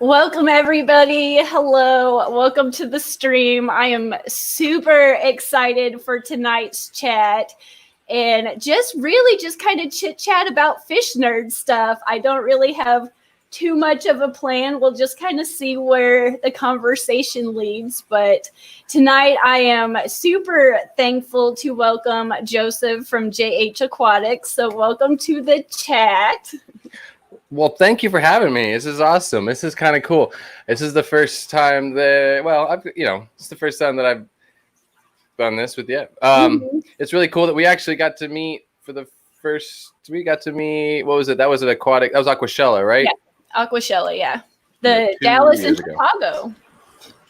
Welcome, everybody. Hello. Welcome to the stream. I am super excited for tonight's chat and just kind of chit chat about fish nerd stuff. I don't really have too much of a plan. We'll just kind of see where the conversation leads. But tonight I am super thankful to welcome Joseph from JH Aquatics. So welcome to the chat. Well, thank you for having me. This is awesome. This is kind of cool. This is the first time it's the first time that I've done this with you. It's really cool that we actually got to meet for the first. We got to meet. What was it? That was an aquatic. That was Aquashella, right? Yeah, Aquashella. Yeah, the Dallas and Chicago.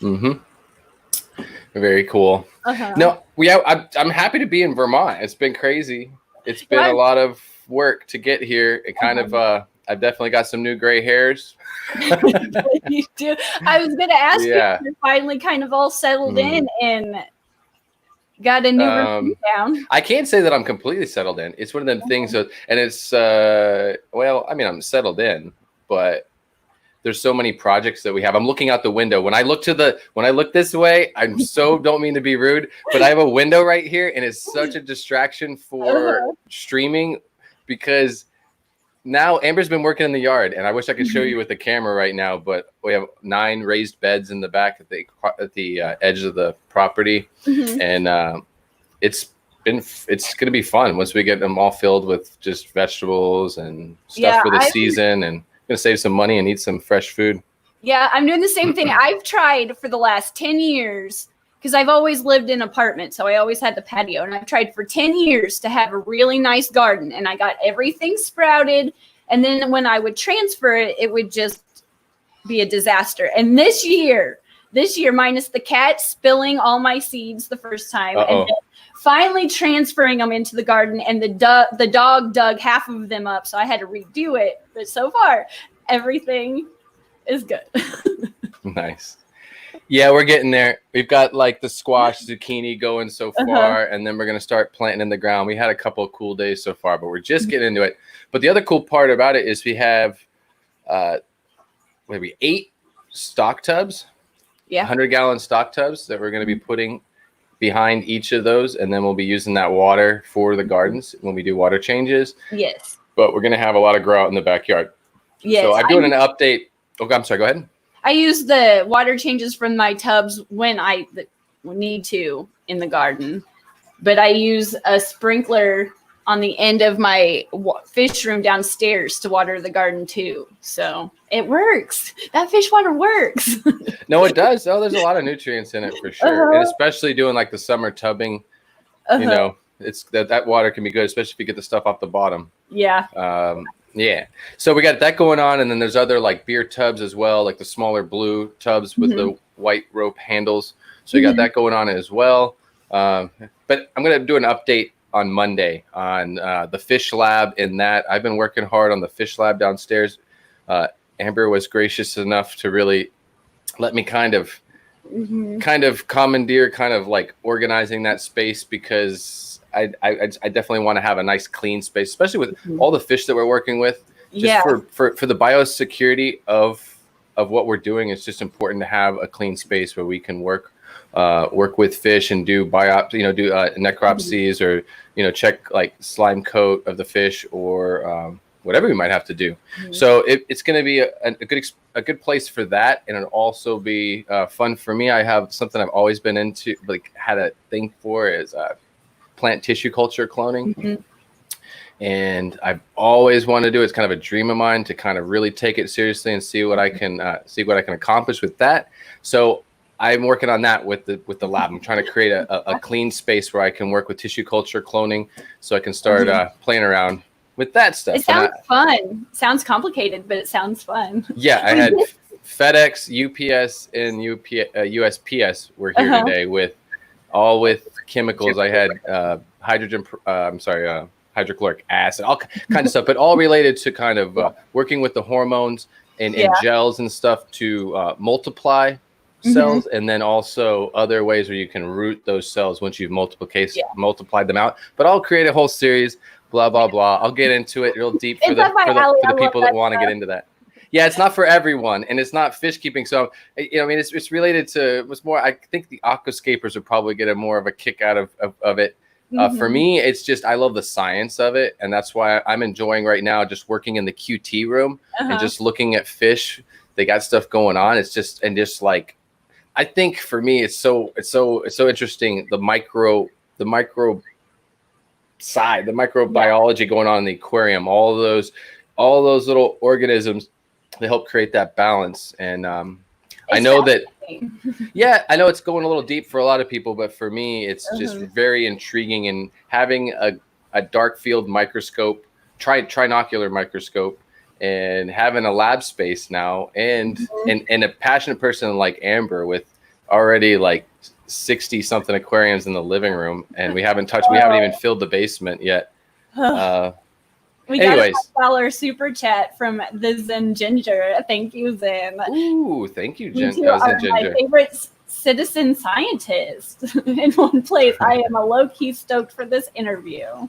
Mm-hmm. Very cool. No, I'm happy to be in Vermont. It's been crazy. It's been a lot of work to get here. It kind of. I've definitely got some new gray hairs. You do. I was going to ask you if you're finally kind of all settled in and got a new routine down. I can't say that I'm completely settled in. It's one of them things, and it's I'm settled in, but there's so many projects that we have. I'm looking out the window. When I look this way, I'm don't mean to be rude, but I have a window right here, and it's such a distraction for streaming because now Amber's been working in the yard, and I wish I could show you with the camera right now, but we have 9 raised beds in the back at the edge of the property, and it's going to be fun once we get them all filled with just vegetables and stuff for the season, and going to save some money and eat some fresh food. Yeah, I'm doing the same thing. I've tried for the last 10 years because I've always lived in an apartment, so I always had the patio, and I've tried for 10 years to have a really nice garden, and I got everything sprouted, and then when I would transfer it, it would just be a disaster. And this year, minus the cat spilling all my seeds the first time, and then finally transferring them into the garden, and the dog dug half of them up, so I had to redo it. But so far, everything is good. Nice. Yeah, we're getting there. We've got like the squash, zucchini going so far, and then we're going to start planting in the ground. We had a couple of cool days so far, but we're just getting into it. But the other cool part about it is we have 8 stock tubs, 100-gallon stock tubs that we're going to be putting behind each of those, and then we'll be using that water for the gardens when we do water changes. Yes. But we're going to have a lot of grow out in the backyard. Yes. So I'm doing an update. Okay, I'm sorry. Go ahead. I use the water changes from my tubs when I need to in the garden, but I use a sprinkler on the end of my fish room downstairs to water the garden too. So it works. That fish water works. No, it does. Oh, there's a lot of nutrients in it for sure. And especially doing like the summer tubbing, it's that water can be good, especially if you get the stuff off the bottom. Yeah. Yeah. So we got that going on. And then there's other like beer tubs as well, like the smaller blue tubs with the white rope handles. So you got that going on as well. But I'm going to do an update on Monday on the fish lab in that. I've been working hard on the fish lab downstairs. Amber was gracious enough to really let me kind of commandeer, kind of like organizing that space because I definitely want to have a nice clean space, especially with all the fish that we're working with. Just for the biosecurity of what we're doing, it's just important to have a clean space where we can work with fish and do necropsies or check like slime coat of the fish or whatever we might have to do. So it's going to be a good place for that, and it'll also be fun for me. I have something I've always been into, like had a thing for is plant tissue culture cloning. And I've always wanted to do it. It's kind of a dream of mine to kind of really take it seriously and see what I can accomplish with that. So I'm working on that with the lab. I'm trying to create a clean space where I can work with tissue culture cloning, so I can start playing around with that stuff. It sounds fun. Sounds complicated, but it sounds fun. Yeah, I had FedEx, UPS, and USPS were here today with chemicals. I had hydrochloric acid, all kind of stuff, but all related to kind of working with the hormones and gels and stuff to multiply cells, and then also other ways where you can root those cells once you've multiplied them out. But I'll create a whole series, blah, blah, blah. I'll get into it real deep for the people that want to get into that. Yeah, it's not for everyone, and it's not fish keeping. So, I mean, it's related to what's more. I think the aquascapers would probably get a more of a kick out of it. For me, it's just I love the science of it, and that's why I'm enjoying right now just working in the QT room and just looking at fish. They got stuff going on. It's just like I think for me, it's so interesting. The micro side, the microbiology going on in the aquarium, all those little organisms that help create that balance. And I know that, I know it's going a little deep for a lot of people, but for me, it's just very intriguing. And having a dark field microscope, trinocular microscope, and having a lab space now, and a passionate person like Amber with already like 60 something aquariums in the living room, and we haven't even filled the basement yet. We got a $5 super chat from the Zen Ginger. Thank you, Zen. Ooh, thank you, Zen Ginger. My favorite citizen scientist in one place. I am a low-key stoked for this interview.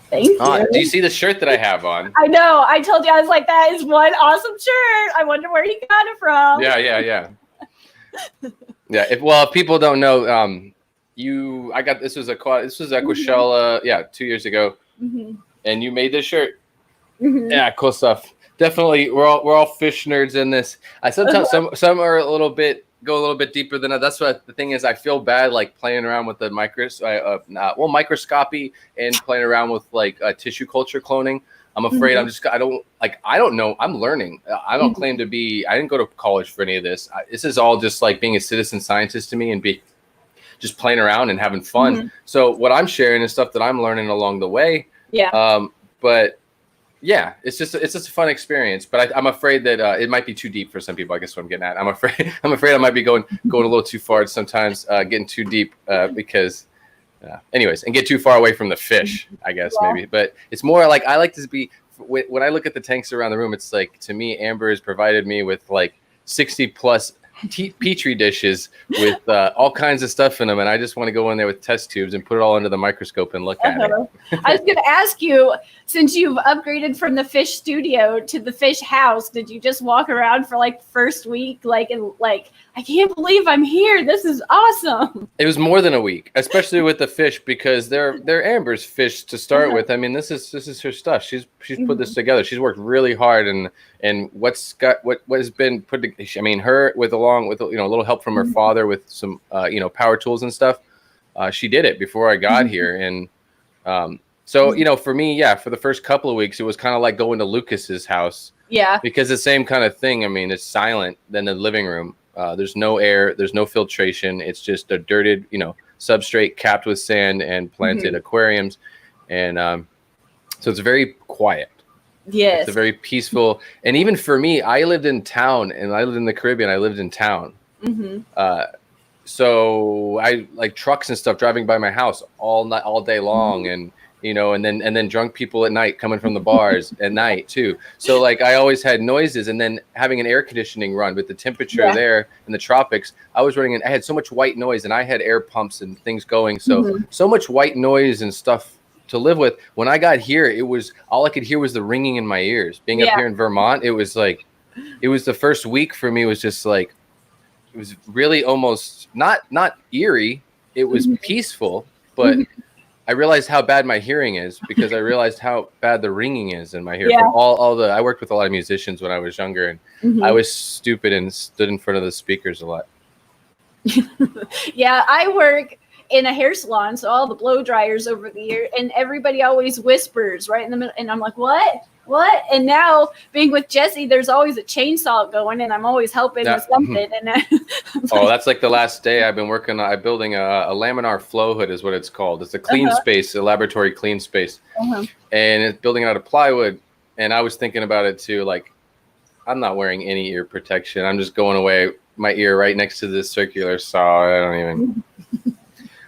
Thank you. Do you see the shirt that I have on? I know. I told you, I was like, that is one awesome shirt. I wonder where he got it from. Yeah. Yeah. If people don't know, this was Aquashella, 2 years ago, and you made this shirt. Yeah, cool stuff. Definitely, we're all fish nerds in this. I sometimes some are go a little bit deeper than that. That's what the thing is. I feel bad like playing around with the microscopy and playing around with like tissue culture cloning. I'm afraid I don't know. I'm learning. I don't claim to be. I didn't go to college for any of this. This is all just like being a citizen scientist to me and be just playing around and having fun. So what I'm sharing is stuff that I'm learning along the way. Yeah. But yeah, it's just a fun experience. But I'm afraid that it might be too deep for some people. I guess what I'm getting at. I'm afraid I might be going a little too far sometimes, getting too deep because. Anyways, and get too far away from the fish, I guess maybe. But it's more like I like to be when I look at the tanks around the room. It's like to me, Amber has provided me with like 60 plus petri dishes with all kinds of stuff in them, and I just want to go in there with test tubes and put it all under the microscope and look at it. I was going to ask you, since you've upgraded from the fish studio to the fish house, did you just walk around for like the first week, I can't believe I'm here. This is awesome. It was more than a week, especially with the fish because they're Amber's fish to start with. I mean, this is her stuff. She's put this together. She's worked really hard, and what has been put. I mean, her along with a little help from her father with some power tools and stuff. She did it before I got here, and so for me, for the first couple of weeks, it was kind of like going to Lucas's house. Yeah, because the same kind of thing. I mean, it's silent than the living room. There's no air. There's no filtration. It's just a dirted, substrate capped with sand and planted aquariums. And so it's very quiet. Yes. It's a very peaceful. And even for me, I lived in town and I lived in the Caribbean. I lived in town. So I like trucks and stuff driving by my house all day long. And and then drunk people at night coming from the bars at night too. So like I always had noises, and then having an air conditioning run with the temperature there in the tropics, I was running I had so much white noise, and I had air pumps and things going. So much white noise and stuff to live with. When I got here, it was all I could hear was the ringing in my ears. Being up here in Vermont, it was the first week for me was just like, it was really almost not eerie. It was peaceful, but I realized how bad my hearing is because I realized how bad the ringing is in my ear. From I worked with a lot of musicians when I was younger, and I was stupid and stood in front of the speakers a lot. Yeah, I work in a hair salon, so all the blow dryers over the ear, and everybody always whispers right in the middle, and I'm like, what? And now being with Jesse, there's always a chainsaw going, and I'm always helping with something. And that's like the last day I've been working on. I'm building a laminar flow hood is what it's called. It's a clean space, a laboratory clean space, and it's building out of plywood. And I was thinking about it too, like I'm not wearing any ear protection. I'm just going away my ear right next to this circular saw. I don't even.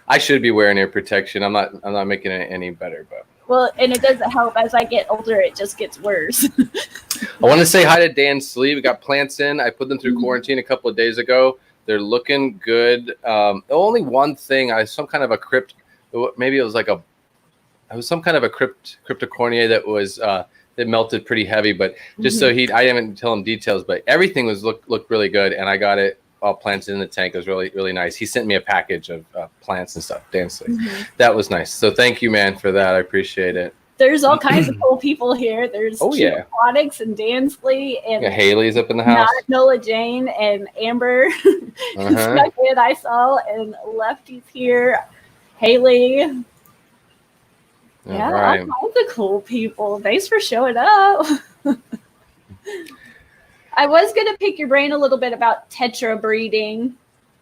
I should be wearing ear protection. I'm not making it any better, but. Well, and it doesn't help. As I get older, it just gets worse. I want to say hi to Dan's sleeve. We got plants in. I put them through quarantine a couple of days ago. They're looking good. The only one thing, some kind of a cryptocornea that was it melted pretty heavy, but just so I didn't tell him details, but everything was looked really good, and I got it all planted in the tank. It was really, really nice. He sent me a package of plants and stuff. That was nice. So thank you, man, for that. I appreciate it. There's all kinds of cool people here. There's JH Aquatics and Dansley and Haley's up in the house. Nola Jane and Amber snuck in, I saw, and Lefty's here. Haley. Yeah, all kinds of cool people. Thanks for showing up. I was gonna pick your brain a little bit about Tetra breeding.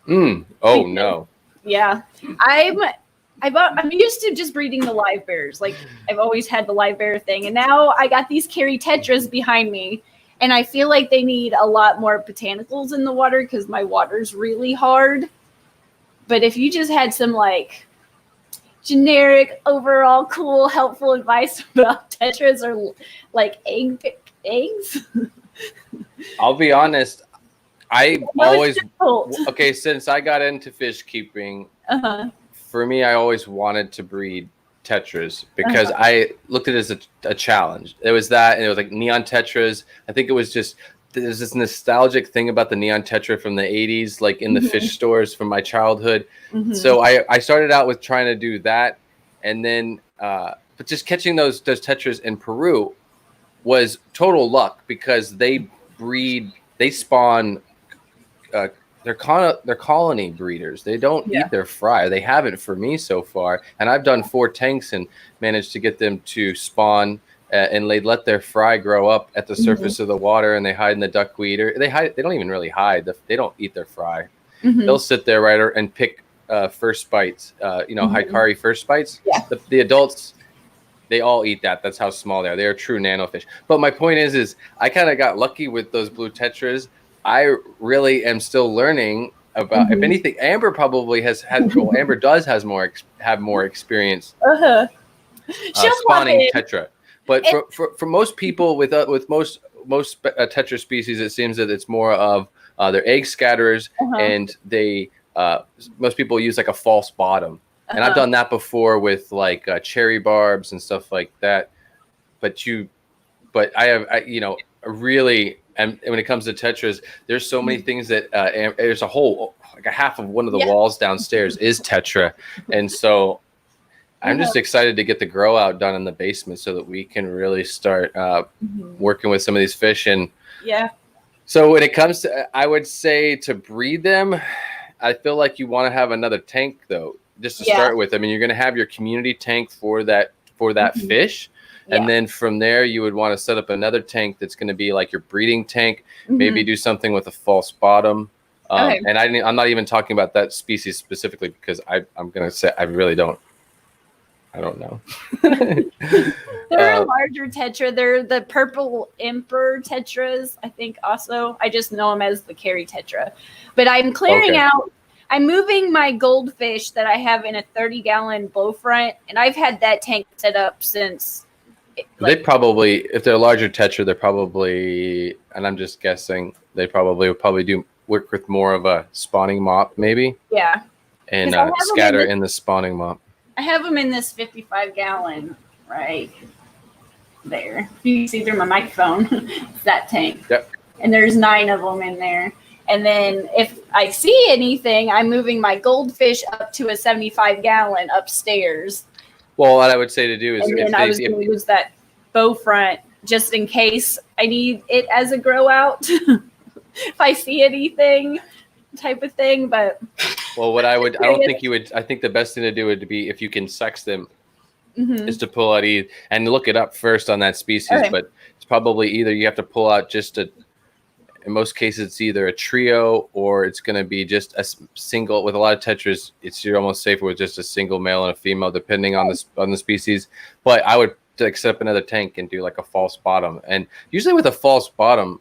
Oh no. Yeah, I'm used to just breeding the live bears. Like I've always had the live bear thing, and now I got these Kerri Tetras behind me, and I feel like they need a lot more botanicals in the water because my water's really hard. But if you just had some like generic, overall cool, helpful advice about Tetras or like eggs. I'll be honest. Since I got into fish keeping, for me, I always wanted to breed Tetras because I looked at it as a challenge. It was that, and it was like neon Tetras. I think it was just, there's this nostalgic thing about the neon Tetra from the 80s, like in the fish stores from my childhood. So I started out with trying to do that. And then, but just catching those Tetras in Peru was total luck because they spawn, they're colony breeders. They don't eat their fry. They haven't for me so far. And I've done 4 tanks and managed to get them to spawn and they let their fry grow up at the surface of the water, and they hide in the duckweed. Or they don't even really hide. They don't eat their fry. They'll sit there and pick first bites. Hikari first bites. Yeah. The adults, they all eat that. That's how small they are. They are true nanofish. But my point is I kind of got lucky with those blue Tetras. I really am still learning about. If anything, Amber probably Amber does have more experience spawning Tetra. But for most people with most Tetra species, it seems that it's more of they're egg scatterers, and they most people use like a false bottom. And I've done that before with like cherry barbs and stuff like that. But really, and when it comes to Tetras, there's so many things that there's a whole like a half of one of the walls downstairs is Tetra, and so. I'm just excited to get the grow out done in the basement so that we can really start working with some of these fish. And so when it comes to, I would say to breed them, I feel like you want to have another tank though, just to start with. I mean, you're going to have your community tank for that fish. And then from there, you would want to set up another tank that's going to be like your breeding tank, maybe do something with a false bottom. And I'm not even talking about that species specifically because I'm going to say I really don't. I don't know. They're a larger Tetra. They're the purple emperor Tetras, I think also. I just know them as the Kerri Tetra. But I'm clearing out. I'm moving my goldfish that I have in a 30-gallon bow front, and I've had that tank set up since. They probably, if they're a larger Tetra, they're probably, and I'm just guessing, they probably would do work with more of a spawning mop, maybe. Yeah. And scatter in the spawning mop. I have them in this 55-gallon right there. You can see through my microphone. It's that tank. Yep. And there's 9 of them in there. And then if I see anything, I'm moving my goldfish up to a 75-gallon upstairs. Well, what I would say to do is... And then I was going to use that bow front just in case I need it as a grow out. If I see anything... type of thing, but I don't think you would. I think the best thing to do would be if you can sex them, is to pull out and look it up first on that species. But it's probably either you have to pull out just in most cases it's either a trio or it's going to be just a single. With a lot of Tetras, you're almost safer with just a single male and a female, depending on the species. But I would set up another tank and do like a false bottom. And usually with a false bottom,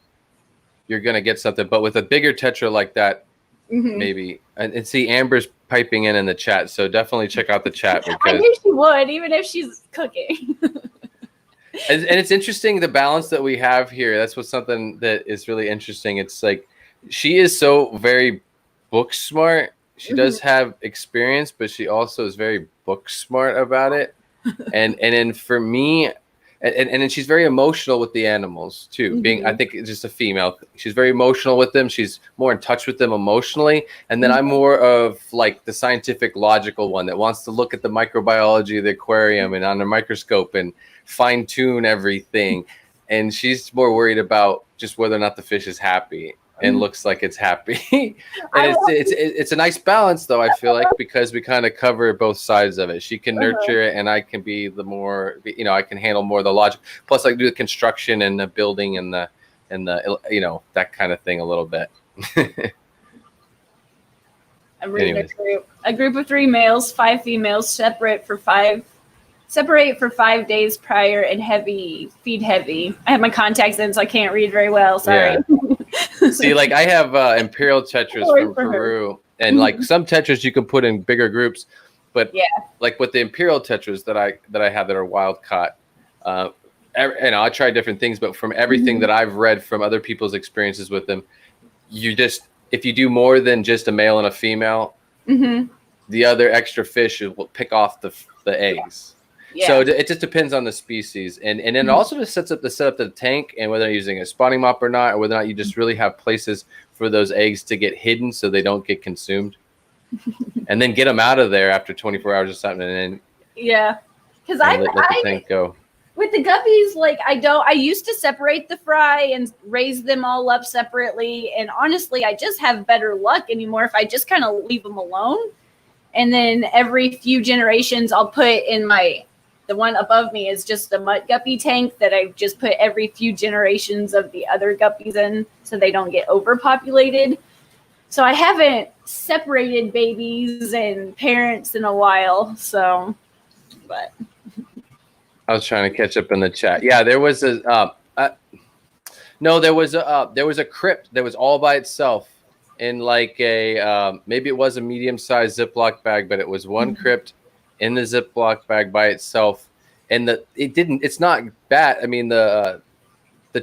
you're going to get something. But with a bigger Tetra like that. Maybe and see Amber's piping in the chat, so definitely check out the chat. Because I knew she would, even if she's cooking. and it's interesting the balance that we have here. That's what's something that is really interesting. It's like she is so very book smart. She does have experience, but she also is very book smart about it. and then for me, and then she's very emotional with the animals too. Being, I think it's just a female. She's very emotional with them. She's more in touch with them emotionally. And then I'm more of like the scientific, logical one that wants to look at the microbiology of the aquarium and on the microscope and fine tune everything. And she's more worried about just whether or not the fish is happy and looks like it's happy. And it's a nice balance though, I feel like, because we kind of cover both sides of it. She can nurture it and I can be the more, you know, I can handle more of the logic. Plus I do the construction and the building and the you know, that kind of thing a little bit. I'm reading a group of 3 males, 5 females, separate for 5 days prior and feed heavy. I have my contacts in, so I can't read very well. Sorry. Yeah. See, like I have imperial tetras from Peru, and like some tetras you can put in bigger groups, but like with the imperial tetras that I have that are wild caught, and I try different things, but from everything that I've read from other people's experiences with them, if you do more than just a male and a female, the other extra fish will pick off the eggs. Yeah. So it just depends on the species, and then also just set up the tank and whether you're using a spawning mop or not, or whether or not you just really have places for those eggs to get hidden so they don't get consumed, and then get them out of there after 24 hours or something, and then because let the tank go. With the guppies, like I used to separate the fry and raise them all up separately, and honestly, I just have better luck anymore if I just kind of leave them alone, and then every few generations I'll put in the one above me is just a mutt guppy tank that I just put every few generations of the other guppies in so they don't get overpopulated. So I haven't separated babies and parents in a while. So, but I was trying to catch up in the chat. Yeah, there was there was a crypt that was all by itself in like a maybe it was a medium-sized Ziploc bag, but it was one crypt in the Ziploc bag by itself, and it's not bad. I mean, the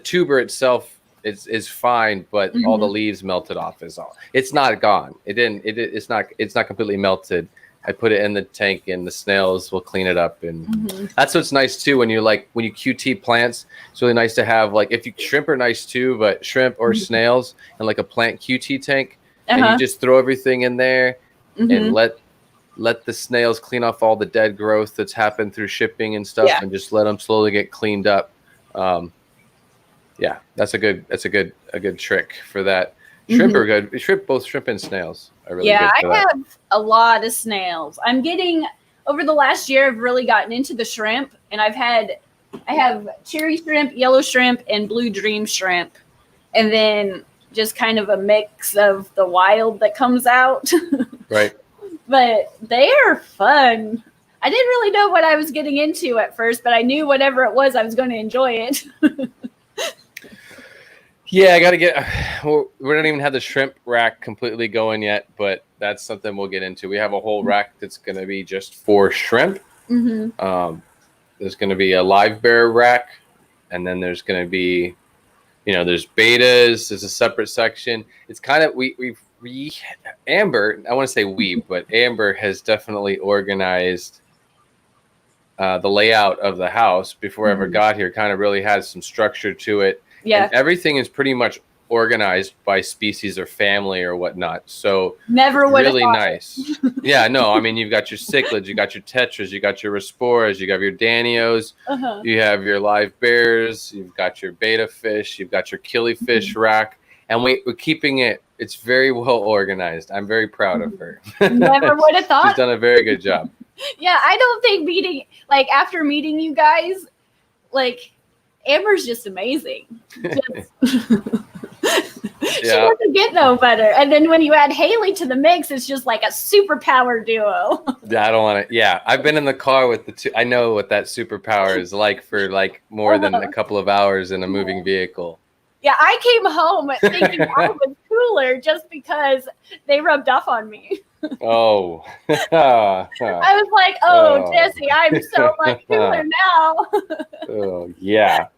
tuber itself is fine, but all the leaves melted off is all. It's not gone. It's not completely melted. I put it in the tank and the snails will clean it up, and that's what's nice too when you QT plants. It's really nice to have, like, if shrimp are nice too, but shrimp or snails and like a plant QT tank, and you just throw everything in there and let the snails clean off all the dead growth that's happened through shipping and stuff, and just let them slowly get cleaned up. That's a good trick for that. Shrimp are good. Both shrimp and snails are really good for that. I have a lot of snails. I'm getting, over the last year, I've really gotten into the shrimp, and I have cherry shrimp, yellow shrimp, and blue dream shrimp, and then just kind of a mix of the wild that comes out. Right. But they are fun. I didn't really know what I was getting into at first, but I knew whatever it was, I was going to enjoy it. Yeah, I got to we don't even have the shrimp rack completely going yet, but that's something we'll get into. We have a whole rack that's going to be just for shrimp. There's going to be a live bear rack, and then there's going to be, there's betas. There's a separate section. It's kind of, Amber, I want to say but Amber has definitely organized the layout of the house before I ever got here. Kind of really has some structure to it. Yeah. And everything is pretty much organized by species or family or whatnot. So never would really nice. Yeah, no, I mean, you've got your cichlids, you got your tetras, you got your resporas, you got your danios, you have your live bears, you've got your beta fish, you've got your killifish rack, and we're keeping it's very well organized. I'm very proud of her. Never would have thought. She's done a very good job. Yeah, I don't think after meeting you guys, Amber's just amazing. She doesn't get no better. And then when you add Haley to the mix, it's just like a superpower duo. Yeah, I don't want to. Yeah, I've been in the car with the two. I know what that superpower is like for more than a couple of hours in a moving vehicle. Yeah, I came home thinking I was cooler just because they rubbed off on me. Oh. I was like, Jesse, I'm so much cooler now. Oh, yeah.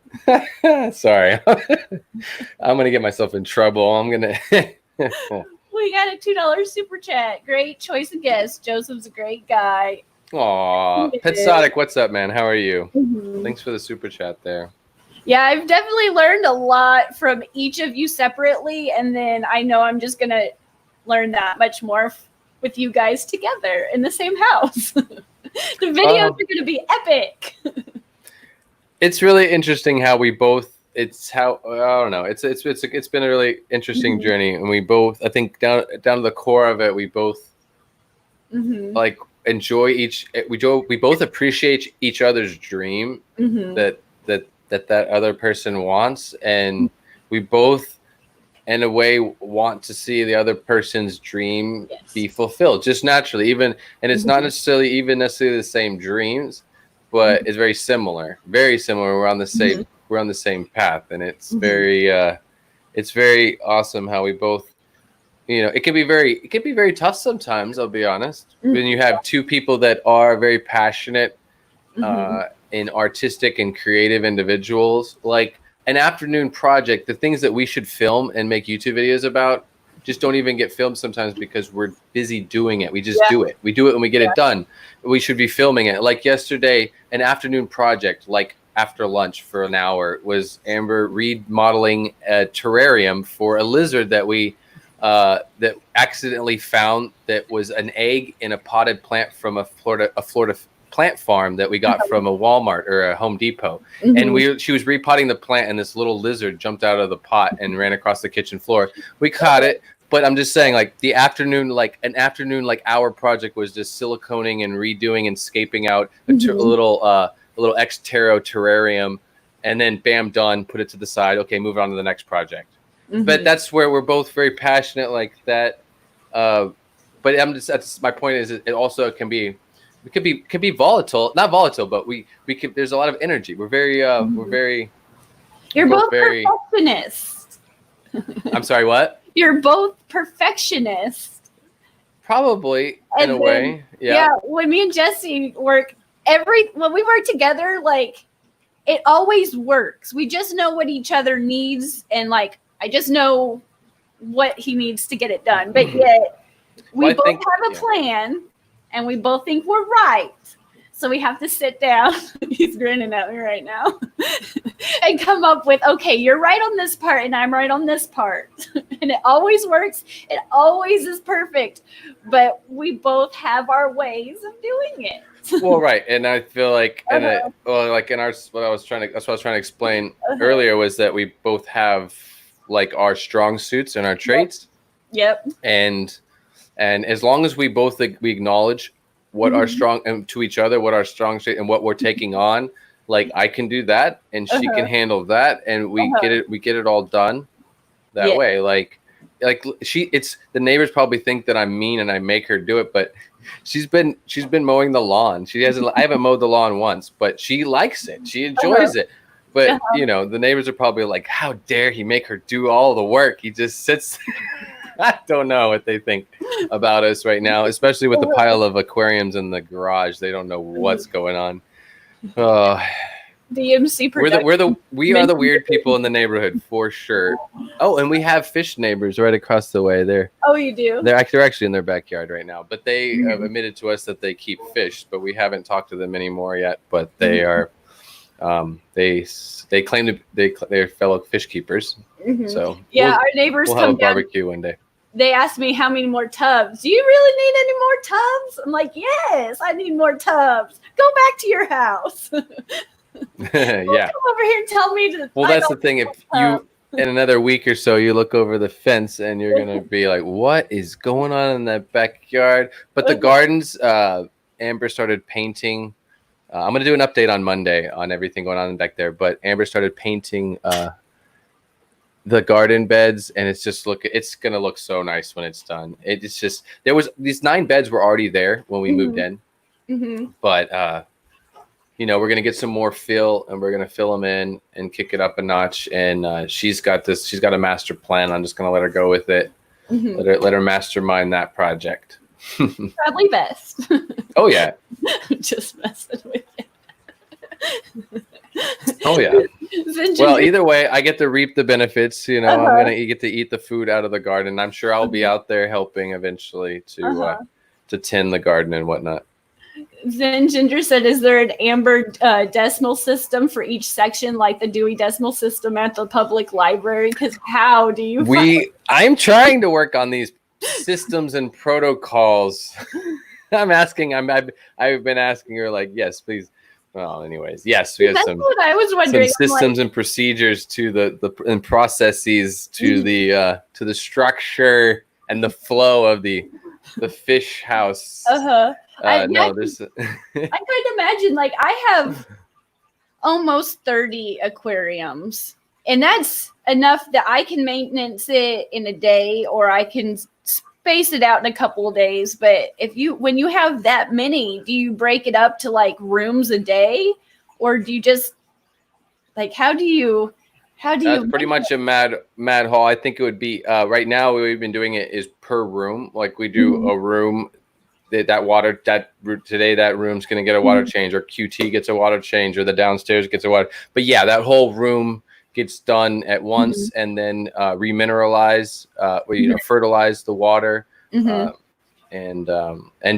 Sorry. I'm going to get myself in trouble. I'm going to. We got a $2 super chat. Great choice of guests. Joseph's a great guy. Aw, Petsotic, what's up, man? How are you? Mm-hmm. Thanks for the super chat there. Yeah, I've definitely learned a lot from each of you separately, and then I know I'm just gonna learn that much more with you guys together in the same house. The videos are gonna be epic. It's really interesting how we both. It's how I don't know. It's been a really interesting journey, and we both. I think down to the core of it, we both like enjoy each. We both appreciate each other's dream that other person wants, and we both in a way want to see the other person's dream be fulfilled just naturally, even, and it's not necessarily the same dreams, but it's very similar. We're on the same path, and it's very awesome how we both, it can be very tough sometimes, I'll be honest, when you have two people that are very passionate in artistic and creative individuals. Like an afternoon project, the things that we should film and make YouTube videos about just don't even get filmed sometimes because we're busy doing it. We just do it. We do it when we get it done. We should be filming it. Like yesterday, an afternoon project, like after lunch for an hour, was Amber remodeling a terrarium for a lizard that we that accidentally found that was an egg in a potted plant from a Florida plant farm that we got from a Walmart or a Home Depot. And she was repotting the plant, and this little lizard jumped out of the pot and ran across the kitchen floor. We caught it, but I'm just saying, like, an afternoon hour project was just siliconing and redoing and scaping out a little ex-terro terrarium, and then bam, done, put it to the side. Okay, move on to the next project. But that's where we're both very passionate like that. But that's my point is it also can be volatile, not volatile, but we can, there's a lot of energy. You're both perfectionists. I'm sorry, what? You're both perfectionists. Probably, in a way. Yeah. When me and Jesse work, when we work together, like, it always works. We just know what each other needs, and like I just know what he needs to get it done. But yet we both have a plan, and we both think we're right. So we have to sit down. He's grinning at me right now. And come up with, okay, you're right on this part, and I'm right on this part. And it always works. It always is perfect. But we both have our ways of doing it. Well, right, and I feel like, that's what I was trying to explain earlier, was that we both have like our strong suits and our traits. Yep. And as long as we acknowledge what our strong, and to each other, what our strong suit and what we're taking on, like I can do that, and she can handle that, and we get it all done that way. Like the neighbors probably think that I'm mean and I make her do it, but she's been mowing the lawn. I haven't mowed the lawn once, but she likes it. She enjoys it. But the neighbors are probably like, how dare he make her do all the work? He just sits. I don't know what they think about us right now, especially with the pile of aquariums in the garage. They don't know what's going on. DMC production. We are the weird people in the neighborhood for sure. Oh, and we have fish neighbors right across the way there. Oh, you do? They're actually in their backyard right now, but they have admitted to us that they keep fish, but we haven't talked to them anymore yet. But they are, they claim they're fellow fish keepers. So our neighbors we'll have a barbecue one day. They asked me how many more tubs. Do you really need any more tubs? I'm like, yes, I need more tubs. Go back to your house. Yeah. Come over here and tell me to. Well, that's the thing. If you in another week or so, you look over the fence and you're gonna be like, "What is going on in that backyard?" But the gardens, Amber started painting. I'm gonna do an update on Monday on everything going on back there. But Amber started painting the garden beds, and it's gonna look so nice when it's done. It's just these 9 beds were already there when we moved in, but. We're going to get some more fill, and we're going to fill them in and kick it up a notch. And she's got a master plan. I'm just going to let her go with it. Let her mastermind that project. Probably best. Oh, yeah. Just messing with it. Oh, yeah. Well, either way, I get to reap the benefits. I'm going to get to eat the food out of the garden. I'm sure I'll be out there helping eventually to tend the garden and whatnot. Then Ginger said, is there an amber decimal system for each section, like the Dewey Decimal System at the public library? Because how do you I'm trying to work on these systems and protocols. I've been asking her, like, yes, please. Well, anyways, yes, we have That's what I was wondering. some systems and procedures to and processes to the structure and the flow of the fish house. I could imagine, like, I have almost 30 aquariums, and that's enough that I can maintenance it in a day, or I can space it out in a couple of days. But when you have that many, do you break it up to like rooms a day, or do you just like, how do you That's pretty much a mad haul. I think it would be right now, the way we've been doing it is per room. Like, we do a room today, that room's going to get a water change, or QT gets a water change, or the downstairs gets a water. But yeah, that whole room gets done at once, and then remineralize, fertilize the water, and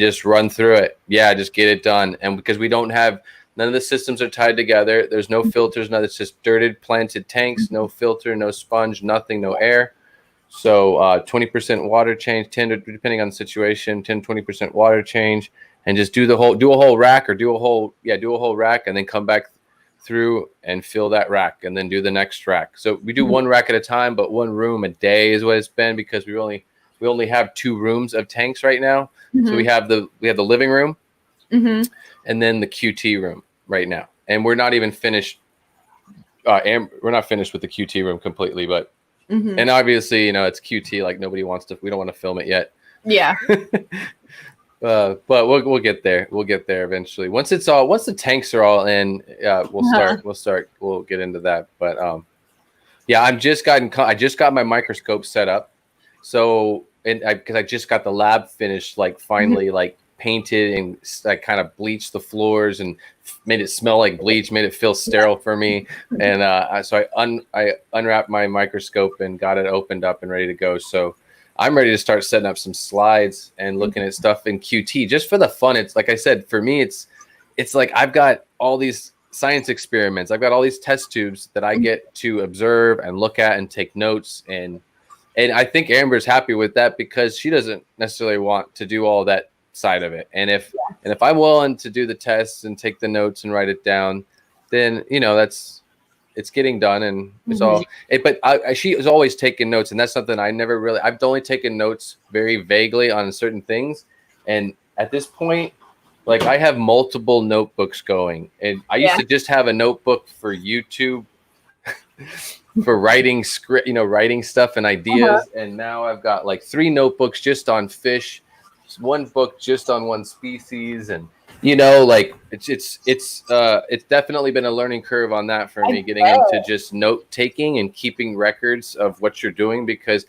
just run through it. Yeah, just get it done. And because we don't have, none of the systems are tied together. There's no filters. None. It's just dirted, planted tanks. No filter, no sponge, nothing, no air. So 20% water change, 10, depending on the situation, 10-20% water change, and just do a whole rack, or do a whole rack, and then come back through and fill that rack, and then do the next rack. So we do one rack at a time, but one room a day is what it's been, because we only have 2 rooms of tanks right now. So we have the living room, and then the QT room right now, and we're not even finished. We're not finished with the QT room completely, but. And obviously, it's QT. Like, we don't want to film it yet. Yeah. But we'll get there. We'll get there eventually. Once the tanks are all in, we'll get into that. But yeah, I just got my microscope set up. So, because I just got the lab finished, like, finally, like, painted, and I kind of bleached the floors and made it smell like bleach, made it feel sterile for me. And so I unwrapped my microscope and got it opened up and ready to go. So I'm ready to start setting up some slides and looking at stuff in QT just for the fun. It's like I said, for me, it's like I've got all these science experiments. I've got all these test tubes that I get to observe and look at and take notes. And I think Amber's happy with that, because she doesn't necessarily want to do all that side of it. And if I'm willing to do the tests and take the notes and write it down, then it's getting done, and it's all. But she is always taking notes, and that's something I never really. I've only taken notes very vaguely on certain things, and at this point, like, I have multiple notebooks going, and I used to just have a notebook for YouTube. For writing script, writing stuff and ideas, and now I've got like 3 notebooks just on fish, 1 book just on one species, and like, it's definitely been a learning curve on that for me, getting into just note taking and keeping records of what you're doing, because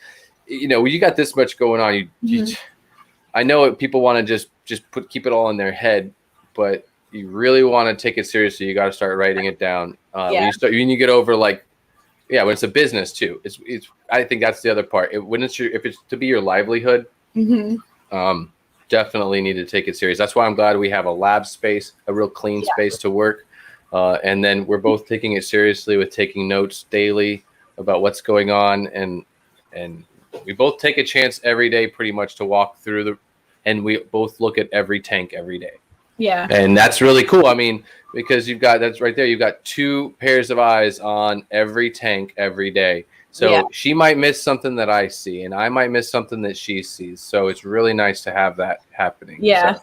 when you got this much going on, I know people want to just keep it all in their head, but you really want to take it seriously. You got to start writing it down. When you get over, like, when it's a business too, it's I think that's the other part. If it's to be your livelihood, definitely need to take it serious. That's why I'm glad we have a lab space, a real clean space to work. And then we're both taking it seriously with taking notes daily about what's going on. And we both take a chance every day pretty much to walk through and we both look at every tank every day. Yeah. And that's really cool. I mean, because that's right there. You've got 2 pairs of eyes on every tank every day. So she might miss something that I see, and I might miss something that she sees. So it's really nice to have that happening. Yeah. So,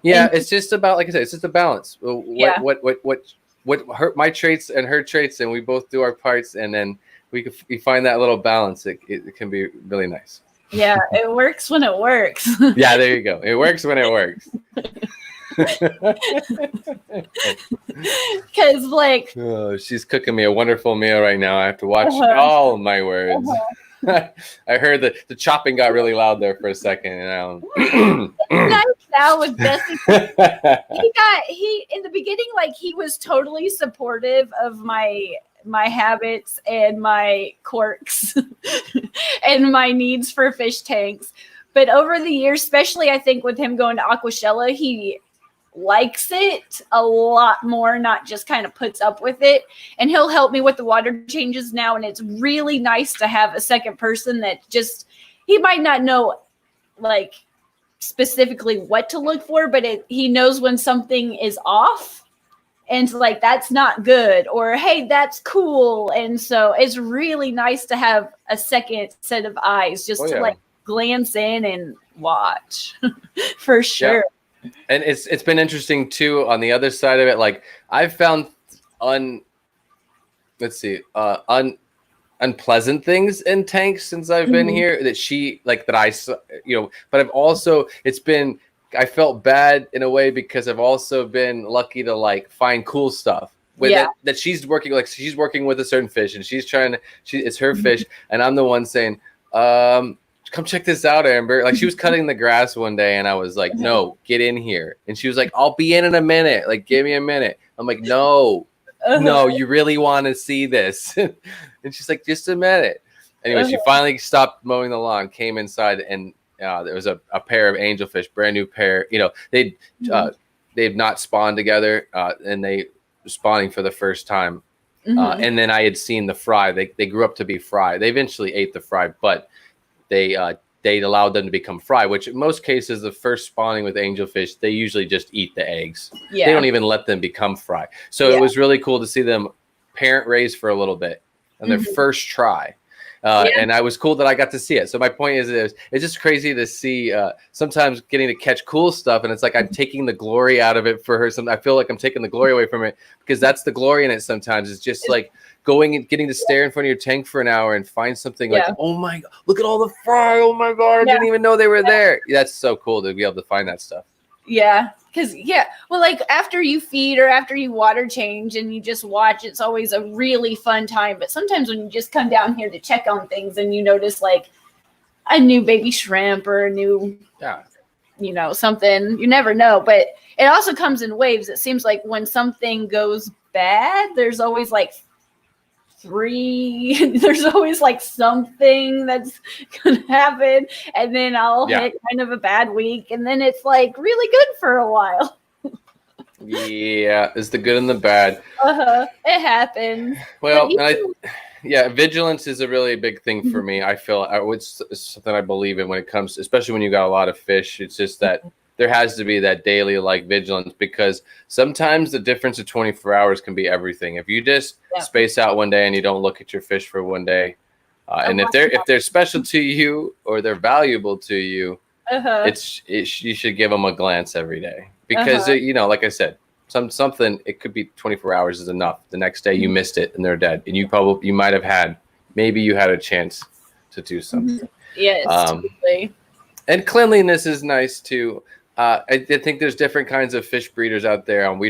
it's just about, like I said, it's just a balance. What hurt my traits and her traits, and we both do our parts, and then we find that little balance. It can be really nice. Yeah, it works when it works. Yeah, there you go. It works when it works. Because, like, she's cooking me a wonderful meal right now. I have to watch all of my words. I heard the chopping got really loud there for a second, and nice now with Bessie. He in the beginning, like, he was totally supportive of my habits and my quirks and my needs for fish tanks. But over the years, especially I think with him going to Aquashella, he likes it a lot more, not just kind of puts up with it. And he'll help me with the water changes now. And it's really nice to have a second person that just, he might not know like specifically what to look for, but he knows when something is off. And like, that's not good, or hey, that's cool. And so it's really nice to have a second set of eyes just to like glance in and watch for sure. Yeah. And it's been interesting too on the other side of it. Like I've found unpleasant things in tanks since I've been here but I've also, I felt bad in a way because I've also been lucky to like find cool stuff with that she's working with a certain fish and it's her fish. And I'm the one saying, come check this out, Amber. Like she was cutting the grass one day and I was like, no, get in here. And she was like, I'll be in a minute. Like, give me a minute. I'm like, no, you really want to see this. And she's like, just a minute. Anyway, she finally stopped mowing the lawn, came inside, and there was a pair of angelfish, brand new pair. You know, they've not spawned together, and they were spawning for the first time. And then I had seen the fry. They grew up to be fry. They eventually ate the fry, but they allowed them to become fry. Which in most cases, the first spawning with angelfish, they usually just eat the eggs. Yeah. They don't even let them become fry. So it was really cool to see them parent raise for a little bit on their first try. And I was cool that I got to see it. So my point is, it's just crazy to see sometimes getting to catch cool stuff. And it's like I'm taking the glory out of it for her. I feel like I'm taking the glory away from it because that's the glory in it sometimes. It's just like going and getting to stare in front of your tank for an hour and find something like, oh my God, look at all the fry. Oh my God, I didn't even know they were there. That's so cool to be able to find that stuff. Yeah. Because, well, like after you feed or after you water change and you just watch, it's always a really fun time. But sometimes when you just come down here to check on things and you notice like a new baby shrimp or a new, something, you never know. But it also comes in waves. It seems like when something goes bad, there's always like there's always like something that's gonna happen, and then I'll hit kind of a bad week, and then it's like really good for a while. It's the good and the bad. It happens. Well, vigilance is a really big thing for me. I feel it's something I believe in when it comes, especially when you got a lot of fish. It's just that there has to be that daily like vigilance, because sometimes the difference of 24 hours can be everything. If you just space out one day and you don't look at your fish for one day, and if they're special to you or they're valuable to you, you should give them a glance every day, because like I said, something, it could be 24 hours is enough. The next day you missed it and they're dead, and you might have had a chance to do something. Yes, totally. And cleanliness is nice too. I think there's different kinds of fish breeders out there, and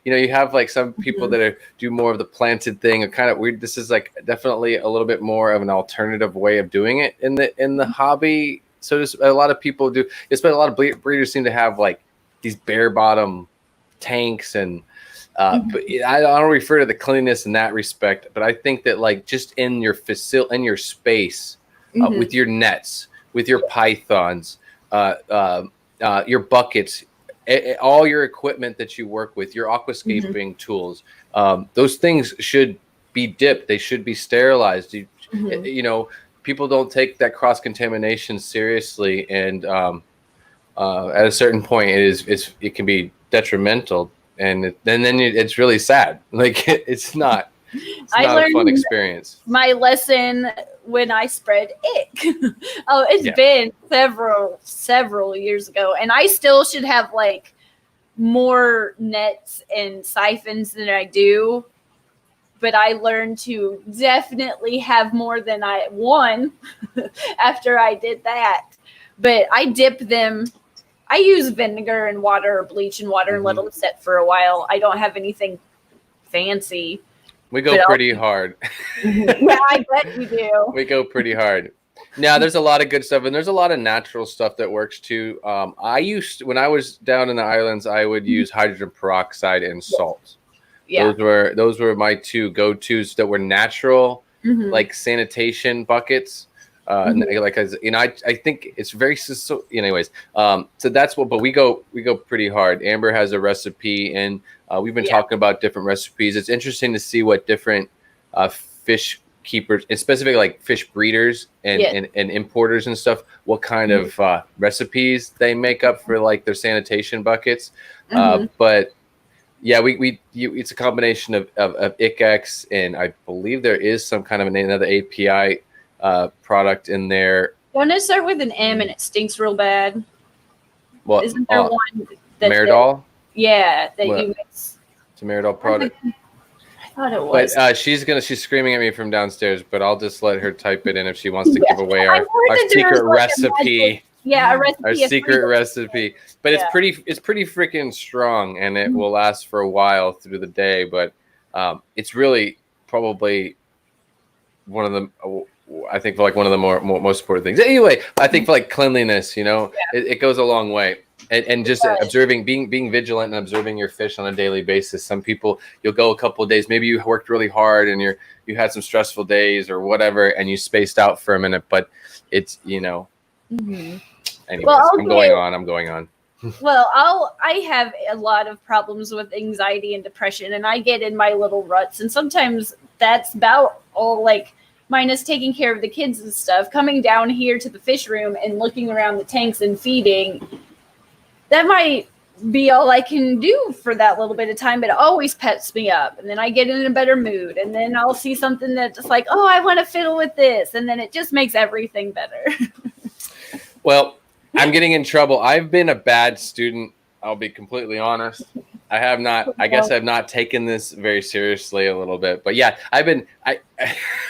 you have like some people that do more of the planted thing, or kind of weird. This is like definitely a little bit more of an alternative way of doing it in the hobby. So a lot of people do. But a lot of breeders seem to have like these bare bottom tanks, and but I don't refer to the cleanliness in that respect. But I think that like just in your in your space, with your nets, with your pythons, your buckets, all your equipment that you work with, your aquascaping tools, those things should be dipped. They should be sterilized. People don't take that cross-contamination seriously, and at a certain point, it can be detrimental, and then it's really sad. Like it's not a fun experience. My lesson when I spread ick. It's been several years ago, and I still should have like more nets and siphons than I do. But I learned to definitely have more than I won after I did that. But I dip them. I use vinegar and water or bleach and water and let them sit for a while. I don't have anything fancy. We go pretty hard. Yeah, I bet we do. We go pretty hard. Now, there's a lot of good stuff, and there's a lot of natural stuff that works too. When I was down in the islands, I would use hydrogen peroxide and salt. Yeah. Those were my two go-tos that were natural, like sanitation buckets. Like, as you know, I think it's very so. Anyways, so that's what. But we go pretty hard. Amber has a recipe, and we've been talking about different recipes. It's interesting to see what different fish keepers, and specifically like fish breeders and importers and stuff, what kind of recipes they make up for like their sanitation buckets. But yeah, it's a combination of ICX, and I believe there is some kind of another API product in there. Don't it start with an M and it stinks real bad? Well, isn't there one that Meridol? That you mix? It's a Meridol product. I thought it was. But she's screaming at me from downstairs, but I'll just let her type it in if she wants to give away our secret recipe. A recipe. Our secret recipe. But it's pretty freaking strong, and it will last for a while through the day. But it's really probably one of the, I think, for like one of the most important things. Anyway, I think for like cleanliness, it goes a long way. And just observing, being vigilant and observing your fish on a daily basis. Some people, you'll go a couple of days, maybe you worked really hard and you had some stressful days or whatever, and you spaced out for a minute, but it's, anyways, I'm going on. Well, I have a lot of problems with anxiety and depression, and I get in my little ruts, and sometimes that's about all, like, minus taking care of the kids and stuff, coming down here to the fish room and looking around the tanks and feeding. That might be all I can do for that little bit of time, but it always pets me up. And then I get in a better mood. And then I'll see something that's like, oh, I want to fiddle with this. And then it just makes everything better. Well, I'm getting in trouble. I've been a bad student. I'll be completely honest. I have not, I guess I've not taken this very seriously a little bit. But yeah, I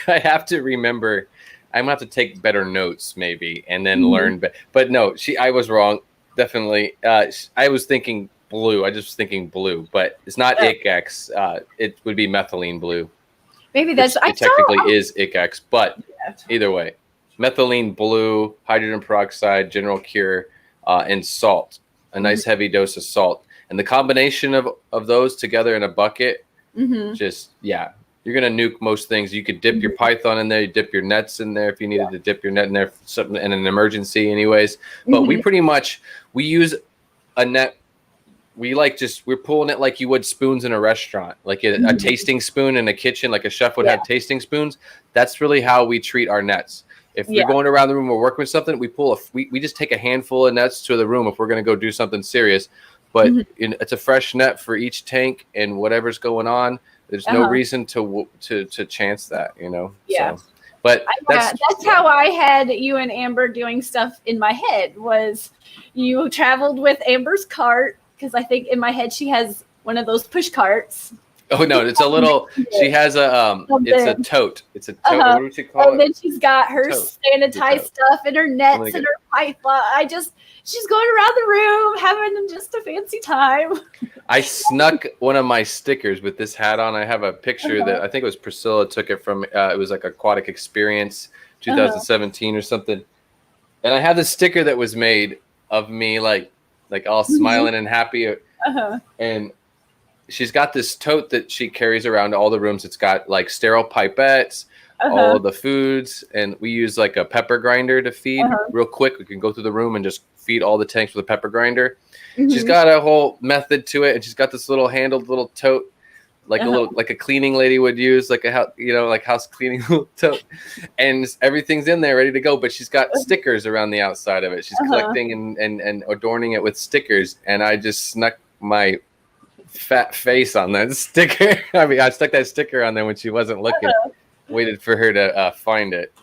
have to remember, I'm going to have to take better notes maybe and then learn. But no, I was wrong. Definitely. I was thinking blue. I just was thinking blue, but it's not ICX. It would be methylene blue. Maybe that's it technically is ICX, but either way, methylene blue, hydrogen peroxide, general cure, and salt. A nice heavy dose of salt, and the combination of those together in a bucket, you're gonna nuke most things. You could dip your python in there, you dip your nets in there if you needed to dip your net in there, something in an emergency, anyways. But we use a net. We're pulling it like you would spoons in a restaurant, like a tasting spoon in a kitchen, like a chef would have tasting spoons. That's really how we treat our nets. If we're going around the room, we're working with something, we just take a handful of nets to the room if we're gonna go do something serious. But it's a fresh net for each tank and whatever's going on. There's no reason to chance that, Yeah. So, but that's how I had you and Amber doing stuff in my head. Was you traveled with Amber's cart, because I think in my head she has one of those push carts. Oh no, it's a little. She has it's a tote. It's a tote. What would you call it? And then she's got her sanitized stuff and her nets and her python. She's going around the room having just a fancy time. I snuck one of my stickers with this hat on. I have a picture that I think it was Priscilla took it from. It was like Aquatic Experience 2017 or something. And I have this sticker that was made of me like all smiling and happy. And she's got this tote that she carries around to all the rooms. It's got like sterile pipettes, all the foods, and we use like a pepper grinder to feed real quick. We can go through the room and just feed all the tanks with a pepper grinder. She's got a whole method to it, and she's got this little handled little tote, like a cleaning lady would use, like like house cleaning little tote, and everything's in there ready to go. But she's got stickers around the outside of it. She's collecting and adorning it with stickers, and I just snuck my fat face on that sticker. I mean, I stuck that sticker on there when she wasn't looking. Waited for her to find it.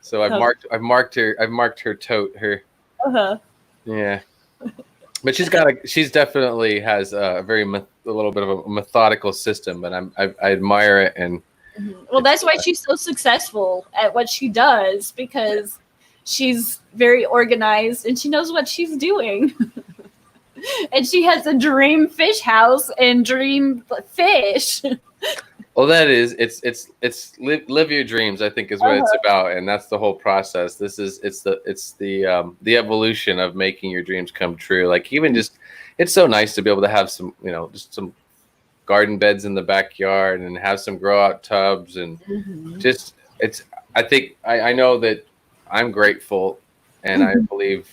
So I've marked her tote. Yeah. But she's definitely has a little bit of a methodical system, but I admire it. And well, that's why she's so successful at what she does, because she's very organized and she knows what she's doing. And she has a dream fish house and dream fish. Well, that is it's live your dreams, I think, is what it's about, and that's the whole process. It's the evolution of making your dreams come true. Like, even just, it's so nice to be able to have some, just some garden beds in the backyard and have some grow out tubs, and just I think I know that I'm grateful, and I believe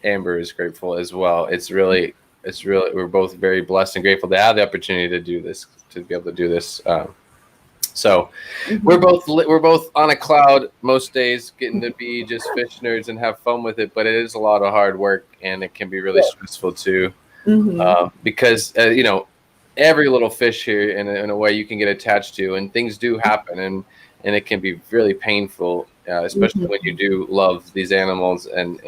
Amber is grateful as well. It's really we're both very blessed and grateful to have the opportunity to do this, to be able to do this. So we're both on a cloud most days, getting to be just fish nerds and have fun with it. But it is a lot of hard work, and it can be really stressful too, because every little fish here in a way you can get attached to, and things do happen, and it can be really painful, especially when you do love these animals, and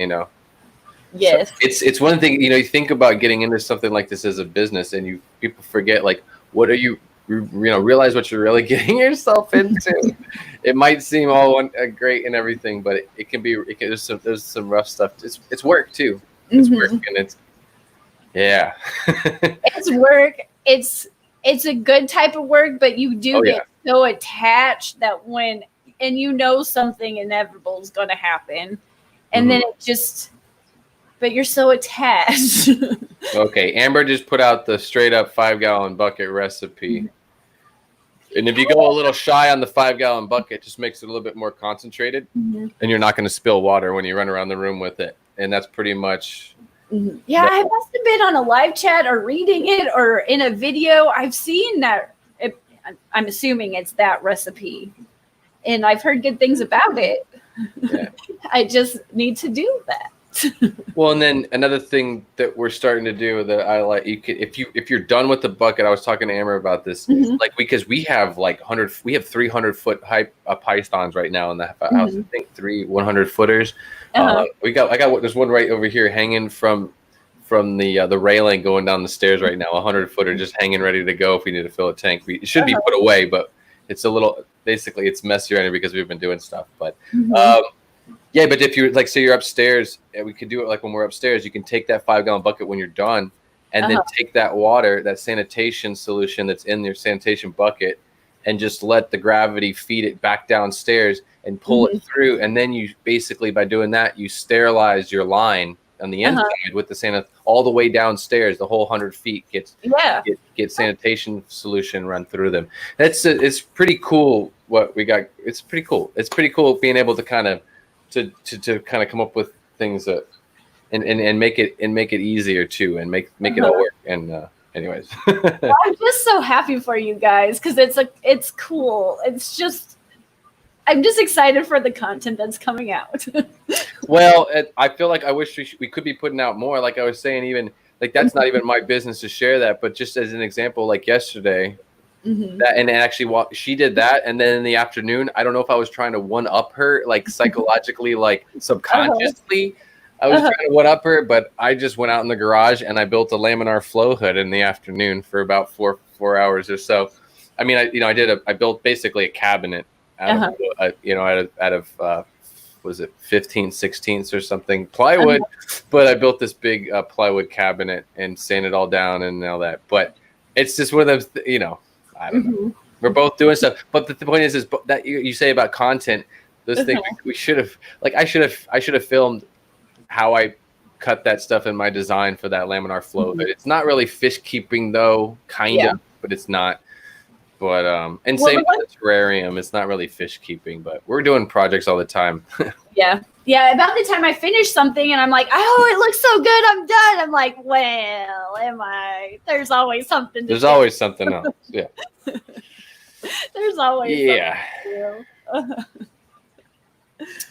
Yes. So it's one thing, you think about getting into something like this as a business, and people forget, like, what are you realize what you're really getting yourself into. It might seem all great and everything, but it can be, there's some rough stuff. It's work too. It's work, and it's work. It's a good type of work, but you do get so attached that something inevitable is going to happen, and then it just. But you're so attached. Okay, Amber just put out the straight up 5-gallon bucket recipe. And if you go a little shy on the 5-gallon bucket, it just makes it a little bit more concentrated, and you're not going to spill water when you run around the room with it. And that's pretty much. Yeah, I must have been on a live chat or reading it or in a video. I've seen that. I'm assuming it's that recipe, and I've heard good things about it. Yeah. I just need to do that. Well, and then another thing that we're starting to do that I like, if you're done with the bucket, I was talking to Amber about this, like, because we have 300-foot high pythons right now in the house. I think 3 100-footers. There's one right over here hanging from the railing going down the stairs right now, 100-footer just hanging ready to go if we need to fill a tank. It should be put away, but it's a little, basically it's messier because we've been doing stuff, but yeah, but if you're say you're upstairs, we could do it like when we're upstairs. You can take that 5-gallon bucket when you're done, and then take that water, that sanitation solution that's in your sanitation bucket, and just let the gravity feed it back downstairs and pull it through. And then you basically, by doing that, you sterilize your line on the inside with the all the way downstairs. The whole 100 feet gets sanitation solution run through them. It's pretty cool what we got. It's pretty cool. It's pretty cool being able to kind of come up with things that and make it easier too, and make it all work. And anyways, well, I'm just so happy for you guys, because it's cool. It's just, I'm just excited for the content that's coming out. Well, I feel like I wish we could be putting out more. Like I was saying, even like that's not even my business to share that, but just as an example, like yesterday. That, and actually she did that, and then in the afternoon, I don't know if I was trying to one up her, like psychologically, like subconsciously, I was trying to one up her, but I just went out in the garage and I built a laminar flow hood in the afternoon for about four hours or so. I mean, I built basically a cabinet out of was it 15/16 or something plywood, but I built this big plywood cabinet and sanded it all down and all that. But it's just one of those, I don't know. We're both doing stuff, but the point is that you say about content, those things we should have, like, I should have filmed how I cut that stuff in my design for that laminar flow. But it's not really fish keeping though, kind of, but it's not. But and same with the terrarium, it's not really fish keeping, but we're doing projects all the time. Yeah. About the time I finish something and I'm like, oh, it looks so good, I'm done. I'm like, well, am I? There's always something. There's always something else. Yeah. There's always. Yeah.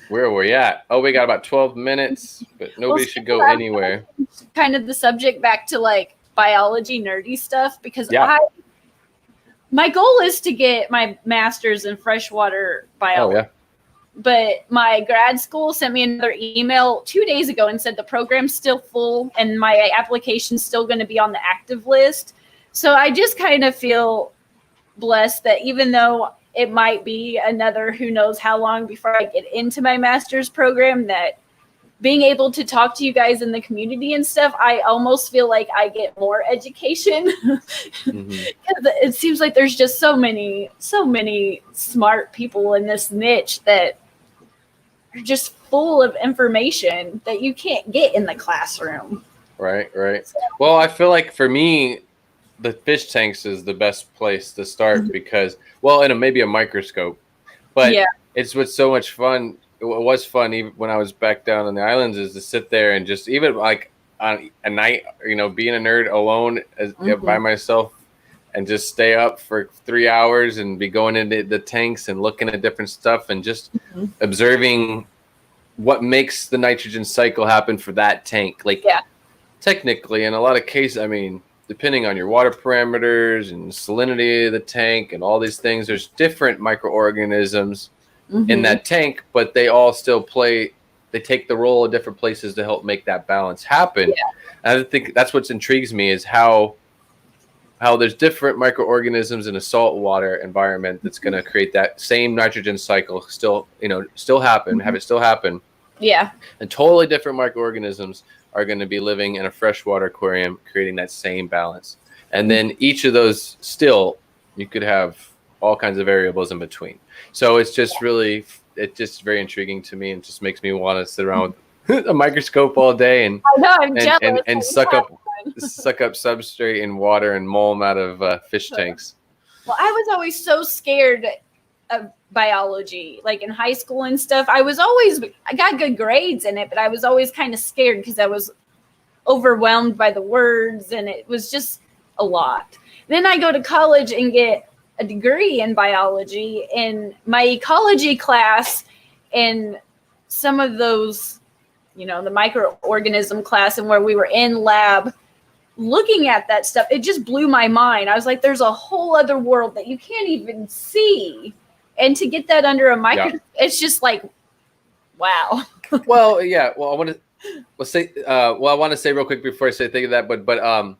Where are we at? Oh, we got about 12 minutes, but nobody should go anywhere. Kind of the subject back to like biology nerdy stuff, because my goal is to get my master's in freshwater biology. Oh, yeah. But my grad school sent me another email 2 days ago and said the program's still full and my application's still going to be on the active list. So I just kind of feel blessed that even though it might be another who knows how long before I get into my master's program, that being able to talk to you guys in the community and stuff, I almost feel like I get more education. It seems like there's just so many smart people in this niche that are just full of information that you can't get in the classroom. Right. So. Well, I feel like for me, the fish tanks is the best place to start because, well, and maybe a microscope, but it's what's so much fun. It was fun even when I was back down on the islands, is to sit there and just even like on a night, being a nerd alone by myself, and just stay up for 3 hours and be going into the tanks and looking at different stuff and just observing what makes the nitrogen cycle happen for that tank. Like, technically, in a lot of cases, I mean, depending on your water parameters and salinity of the tank and all these things, there's different microorganisms in that tank, but they all still they take the role of different places to help make that balance happen. And I think that's what intrigues me, is how there's different microorganisms in a saltwater environment that's going to create that same nitrogen cycle still happen, have it still happen. Yeah. And totally different microorganisms are going to be living in a freshwater aquarium, creating that same balance. And then each of those, still, you could have all kinds of variables in between. So it's just really, it's just very intriguing to me, and just makes me want to sit around with a microscope all day and I know, I'm jealous. and suck up substrate and water and mull them out of fish tanks. Well, I was always so scared of biology, like in high school and stuff. I got good grades in it, but I was always kind of scared because I was overwhelmed by the words, and it was just a lot. Then I go to college and get a degree in biology, and my ecology class and some of those, the microorganism class, and where we were in lab looking at that stuff, it just blew my mind. I was like, there's a whole other world that you can't even see. And to get that under a microscope, it's just like, wow. Well, yeah. Well, I want to say real quick before I say think of that, but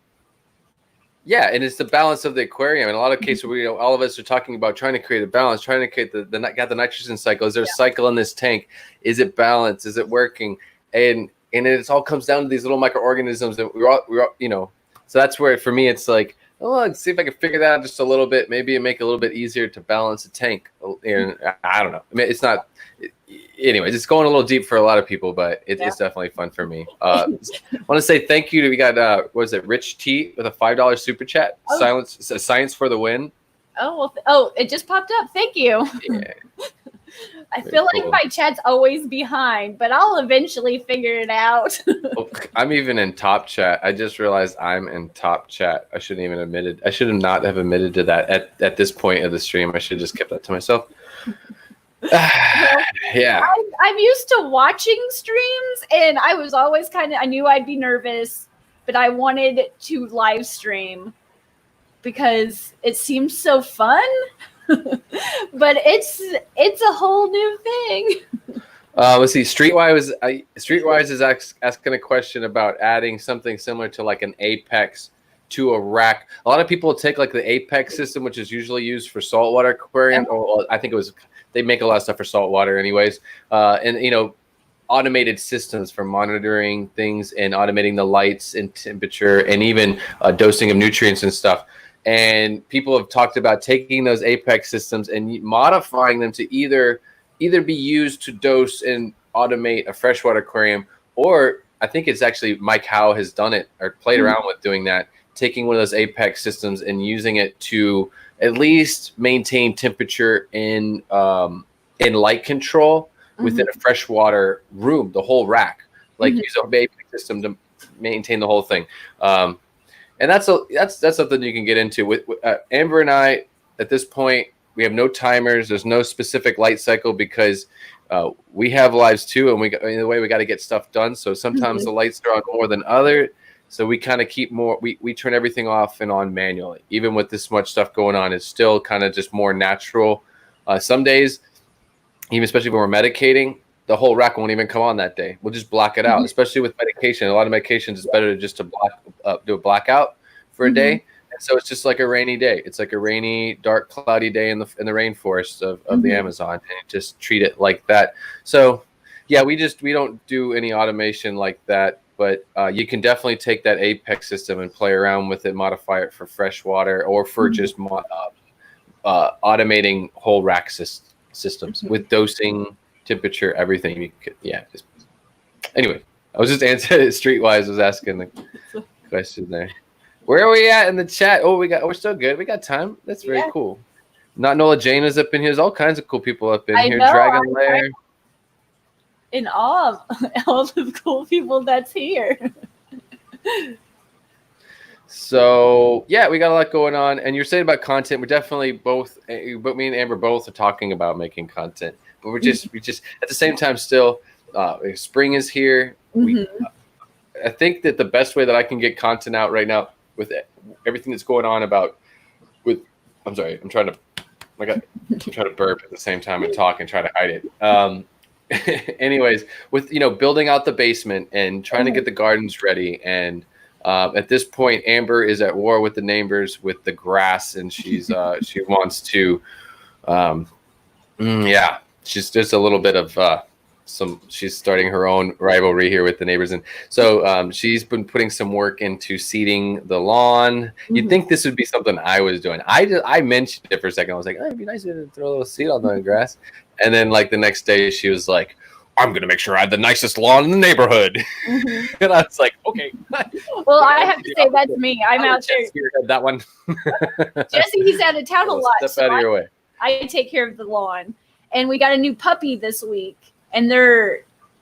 yeah, and it's the balance of the aquarium. In a lot of cases, all of us are talking about trying to create a balance, trying to create the nitrogen cycle. Is there a cycle in this tank? Is it balanced? Is it working? And it all comes down to these little microorganisms that we're all, so that's where, for me, it's like, let's see if I can figure that out just a little bit. Maybe make it a little bit easier to balance a tank. And I don't know. I mean, it's not. Anyways, it's going a little deep for a lot of people, but it's definitely fun for me. I want to say thank you to, we got Rich T with a $5 super chat. Science for the win. It just popped up. Thank you. Yeah. I feel like my chat's always behind, but I'll eventually figure it out. I'm even in top chat. I just realized I'm in top chat. I shouldn't even admitted. I should not have admitted to that at this point of the stream. I should have just kept that to myself. Yeah. I'm used to watching streams, and I was always I knew I'd be nervous, but I wanted to live stream because it seems so fun. But it's a whole new thing. Let's see. Streetwise is asking a question about adding something similar to like an apex to a rack. A lot of people take like the apex system, which is usually used for saltwater aquarium. Or I think they make a lot of stuff for saltwater anyways. And automated systems for monitoring things and automating the lights and temperature and even dosing of nutrients and stuff. And people have talked about taking those apex systems and modifying them to either be used to dose and automate a freshwater aquarium, or I think it's actually Mike Howe has done it or played around with doing that, taking one of those apex systems and using it to at least maintain temperature in light control within a freshwater room, the whole rack, like use a apex system to maintain the whole thing. And that's something you can get into with Amber and I. At this point, we have no timers. There's no specific light cycle because we have lives too, and in the way we got to get stuff done. So sometimes the lights are on more than other. So we kind of keep more. We turn everything off and on manually. Even with this much stuff going on, it's still kind of just more natural. Some days, even especially when we're medicating, the whole rack won't even come on that day. We'll just block it out, especially with medication. A lot of medications, it's better just to do a blackout for a day. And so it's just like a rainy day. It's like a rainy, dark, cloudy day in the rainforest of the Amazon, and just treat it like that. So yeah, we don't do any automation like that, but you can definitely take that apex system and play around with it, modify it for freshwater or for just automating whole rack systems with dosing, temperature, everything. You could, anyway, I was just answering. Streetwise was asking the question there. Where are we at in the chat? We're still good. We got time. That's very cool. Not Nola Jane is up in here. There's all kinds of cool people up in here. Know, Dragon Lair. In awe of all the cool people that's here. So yeah, we got a lot going on. And you're saying about content. We're definitely both, but me and Amber both are talking about making content. But we just at the same time still, spring is here. I think that the best way that I can get content out right now with everything that's going on I'm sorry, I'm trying to burp at the same time and talk and try to hide it. Anyways, with building out the basement and trying to get the gardens ready, and at this point, Amber is at war with the neighbors with the grass, and she wants to, she's just a little bit of she's starting her own rivalry here with the neighbors, and so she's been putting some work into seeding the lawn. You'd think this would be something I was doing. I mentioned it for a second. I was like, oh, it'd be nice to throw a little seed on the grass, and then like the next day she was like, I'm gonna make sure I have the nicest lawn in the neighborhood. And I was like, okay. Well, I have to say that's me. I'm out there. That one. Jesse, he's out of town a lot. Step out of your way. I take care of the lawn, and we got a new puppy this week. And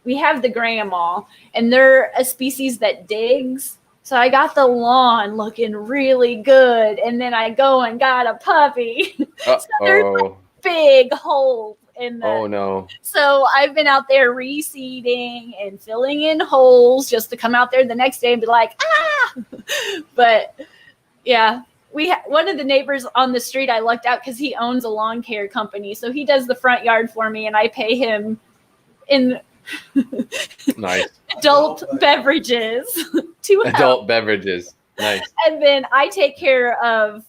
we have the grandma, and they're a species that digs. So I got the lawn looking really good, and then I go and got a puppy. So there's like big holes in the. Oh no! So I've been out there reseeding and filling in holes just to come out there the next day and be like, ah! But yeah. One of the neighbors on the street, I lucked out because he owns a lawn care company, so he does the front yard for me, and I pay him in nice adult beverages beverages. Nice. And then I take care of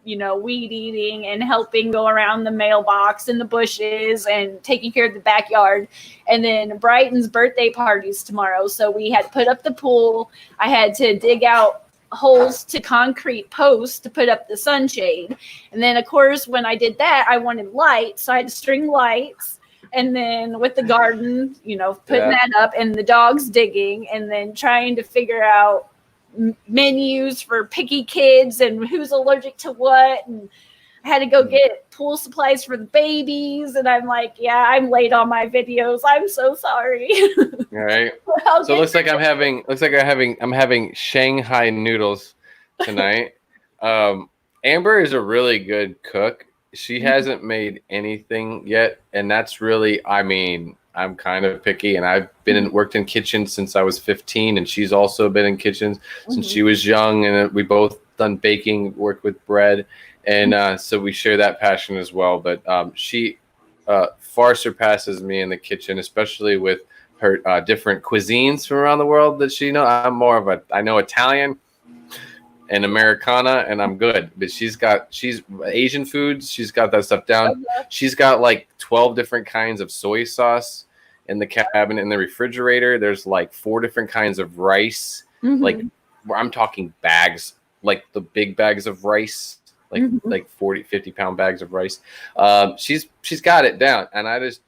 weed eating and helping go around the mailbox and the bushes and taking care of the backyard. And then Brighton's birthday party's tomorrow, so we had to put up the pool. I had to dig out holes to concrete posts to put up the sunshade, and then of course when I did that I wanted lights, so I had to string lights. And then with the garden, putting that up, and the dogs digging, and then trying to figure out menus for picky kids and who's allergic to what. And I had to go get pool supplies for the babies. And I'm like, yeah, I'm late on my videos. I'm so sorry. All right. So it looks like I'm having Shanghai noodles tonight. Amber is a really good cook. She hasn't made anything yet, and that's really, I'm kind of picky, and I've worked in kitchens since I was 15, and she's also been in kitchens since she was young, and we both done baking, worked with bread, and so we share that passion as well. But she far surpasses me in the kitchen, especially with her different cuisines from around the world that she knows. I'm more of I know Italian and Americana, and I'm good. But she's Asian foods. She's got that stuff down. She's got like 12 different kinds of soy sauce in the cabinet in the refrigerator. There's like 4 different kinds of rice. Like I'm talking bags, like the big bags of rice, like 40, 50 pound bags of rice. She's got it down, and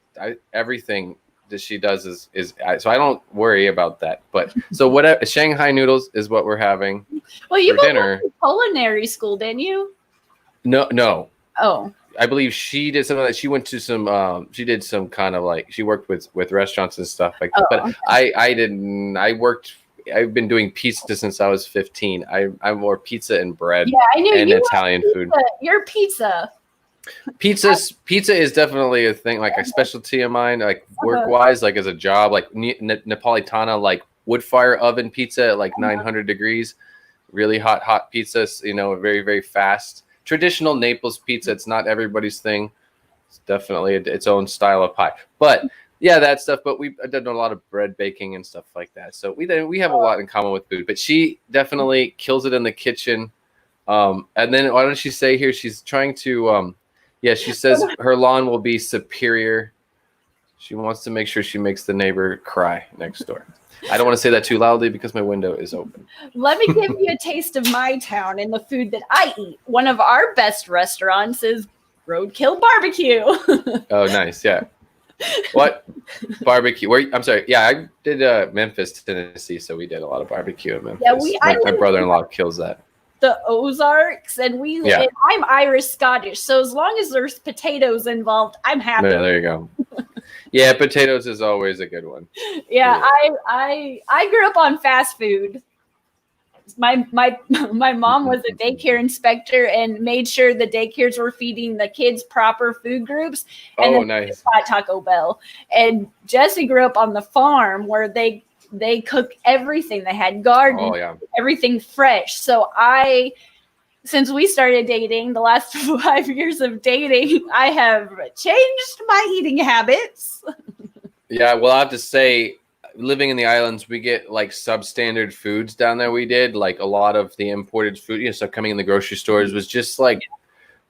everything that she does is so I don't worry about that. But so whatever, Shanghai noodles is what we're having. Well, you for dinner. Went to culinary school, didn't you? No. Oh, I believe she did something like she went to some. She did some kind of like she worked with restaurants and stuff like that. But okay. I didn't. I've been doing pizza since I was 15. I'm more pizza and bread. Yeah, I knew and you Italian food. You're pizza. Pizza is definitely a thing, like a specialty of mine, like work wise, like as a job, like Napolitana, like wood fire oven pizza at like 900 degrees, really hot pizza, very, very fast. Traditional Naples pizza, it's not everybody's thing. It's definitely its own style of pie. But yeah, that stuff. But we've done a lot of bread baking and stuff like that. So we have a lot in common with food. But she definitely kills it in the kitchen. And then why don't she say here she's trying to she says her lawn will be superior. She wants to make sure she makes the neighbor cry next door. I don't want to say that too loudly because my window is open. Let me give you a taste of my town and the food that I eat. One of our best restaurants is Roadkill Barbecue. Oh, nice. Yeah. What? Barbecue? I'm sorry. Yeah, I did Memphis, Tennessee, so we did a lot of barbecue in Memphis. Yeah, my brother-in-law kills that. the Ozarks, and and I'm Irish Scottish, so as long as there's potatoes involved, I'm happy. Yeah, there you go. Yeah, potatoes is always a good one. Yeah. I grew up on fast food. My mom was a daycare inspector and made sure the daycares were feeding the kids proper food groups. And then nice. At Taco Bell. And Jesse grew up on the farm where they cook everything. They had gardens, everything fresh. So since we started dating, the last 5 years of dating, I have changed my eating habits. Yeah, well, I have to say, living in the islands, we get like substandard foods down there. We did like a lot of the imported food, stuff coming in the grocery stores was just like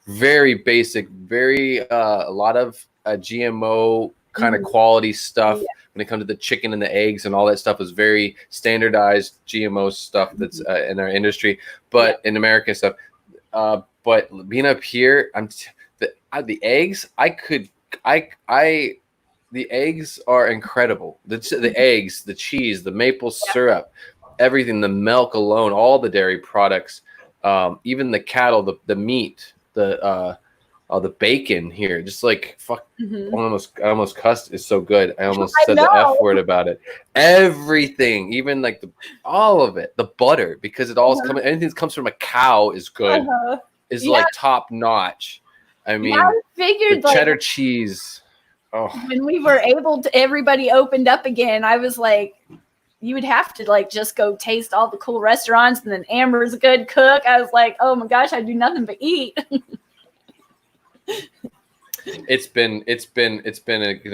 very basic, very a lot of GMO kind of quality stuff. When it comes to the chicken and the eggs and all that stuff, was very standardized GMO stuff that's in our industry, but in American stuff. But being up here, the eggs. The eggs are incredible. The eggs, the cheese, the maple syrup, everything, the milk alone, all the dairy products, even the cattle, the meat, the bacon here, just like fuck. I almost cussed. It's so good. I almost said the F word about it. Everything, even like all of it, the butter, because it all is coming. Anything that comes from a cow is good. Is like top notch. I mean, I figured the cheddar cheese. Oh. When we were able to, everybody opened up again. I was like, you would have to like just go taste all the cool restaurants, and then Amber's a good cook. I was like, oh my gosh, I do nothing but eat. It's been an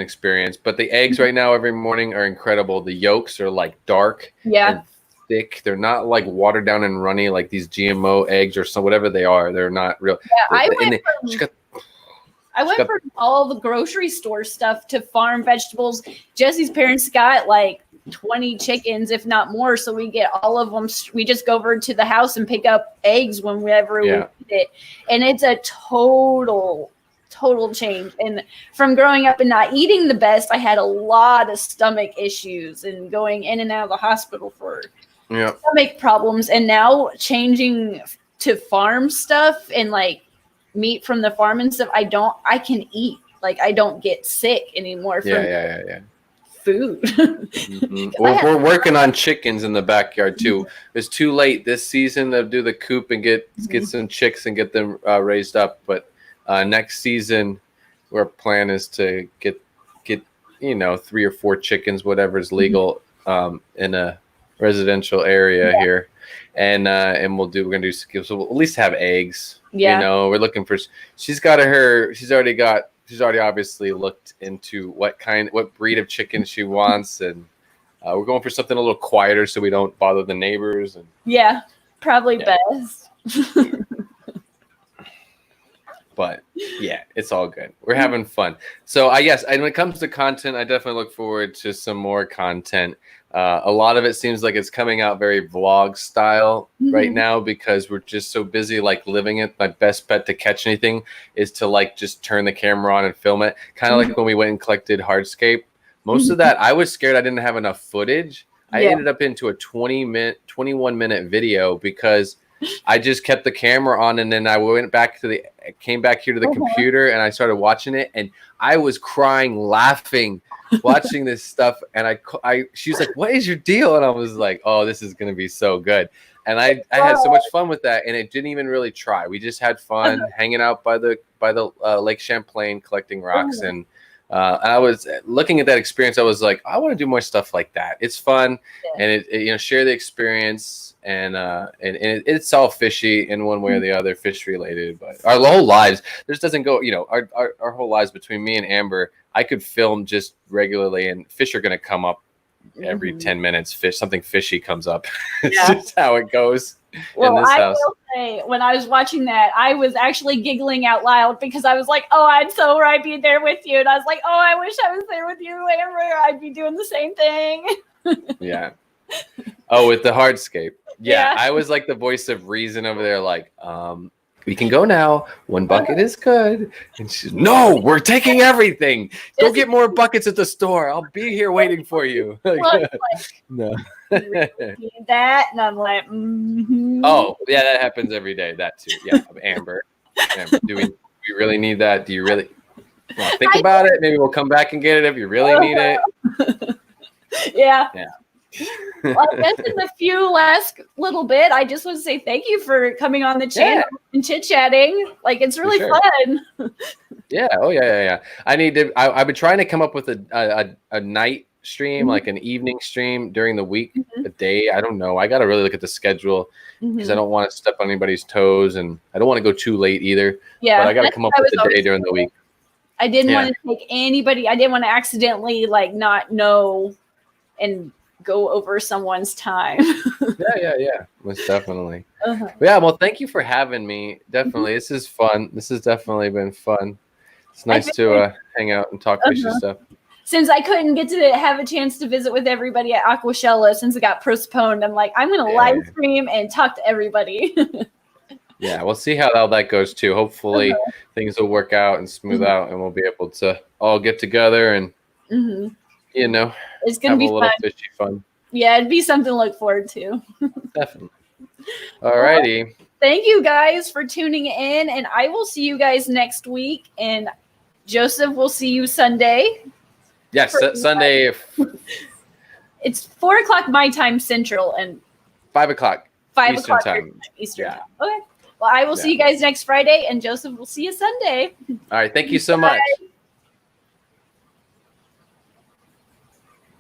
experience, but the eggs right now every morning are incredible. The yolks are like dark and thick. They're not like watered down and runny like these GMO eggs or whatever they are. They're not real. Yeah, I went from all the grocery store stuff to farm vegetables. Jesse's parents got like 20 chickens, if not more. So we get all of them. We just go over to the house and pick up eggs whenever we need it. And it's a total change. And from growing up and not eating the best, I had a lot of stomach issues and going in and out of the hospital for stomach problems. And now changing to farm stuff and like meat from the farm and stuff, I can eat. Like I don't get sick anymore from food. We're working on chickens in the backyard too. It's too late this season to do the coop and get some chicks and get them raised up, but next season our plan is to get 3 or 4 chickens, whatever is legal, in a residential area here, and we're gonna do, so we'll at least have eggs. We're looking for. She's already obviously looked into what breed of chicken she wants, and we're going for something a little quieter so we don't bother the neighbors. And probably best. But it's all good. We're having fun. So when it comes to content, I definitely look forward to some more content. A lot of it seems like it's coming out very vlog style right now because we're just so busy like living it. My best bet to catch anything is to like just turn the camera on and film it. Kind of like when we went and collected hardscape. Most of that, I was scared I didn't have enough footage. I ended up into a 21-minute video because I just kept the camera on, and then I came back here to the computer, and I started watching it, and I was crying, laughing, watching this stuff. And she was like, "What is your deal?" And I was like, "Oh, this is gonna be so good." And I had so much fun with that, and it didn't even really try. We just had fun hanging out by the Lake Champlain, collecting rocks, and I was looking at that experience. I was like, I want to do more stuff like that. It's fun, and it share the experience. And it's all fishy in one way or the other, fish related. But our whole lives, this doesn't go. Our whole lives between me and Amber, I could film just regularly, and fish are going to come up every 10 minutes. Something fishy comes up. It's just how it goes in this house. Will say, when I was watching that, I was actually giggling out loud because I was like, "Oh, I'd so right be there with you," and I was like, "Oh, I wish I was there with you, Amber. I'd be doing the same thing." Yeah. Oh, with the hardscape. Yeah, I was like the voice of reason over there, like, we can go now. 1 bucket is good. And she's, no, we're taking everything. Go get more buckets at the store. I'll be here waiting for you. No. That, and I'm like, oh yeah, that happens every day. That too. Yeah, Amber. Do we really need that? Do you really want to think about it? Maybe we'll come back and get it if you really need it. Yeah. Yeah. Well, I guess in the few last little bit, I just want to say thank you for coming on the channel and chit-chatting. Like, it's really fun. Yeah. Oh yeah. I've been trying to come up with a night stream, like an evening stream during the week, a day. I don't know. I got to really look at the schedule because I don't want to step on anybody's toes, and I don't want to go too late either. Yeah. But I got to come up with a day during the week. I didn't want to take anybody. I didn't want to accidentally like not know and go over someone's time. Yeah. Most definitely. Yeah. Well, thank you for having me. Definitely. This is fun. This has definitely been fun. It's nice to hang out and talk fishy stuff. Since I couldn't get to have a chance to visit with everybody at Aquashella since it got postponed, I'm like, I'm going to live stream and talk to everybody. Yeah, we'll see how that goes too. Hopefully things will work out and smooth out, and we'll be able to all get together and, it's going to be fun. Fishy fun. Yeah, it'd be something to look forward to. Definitely. All righty. Well, thank you guys for tuning in, and I will see you guys next week. And Joseph, we'll see you Sunday. Yes, Sunday. It's 4:00 my time Central and 5:00 Eastern time. Eastern time. Okay. Well, I will see you guys next Friday, and Joseph will see you Sunday. All right. Thank you so much.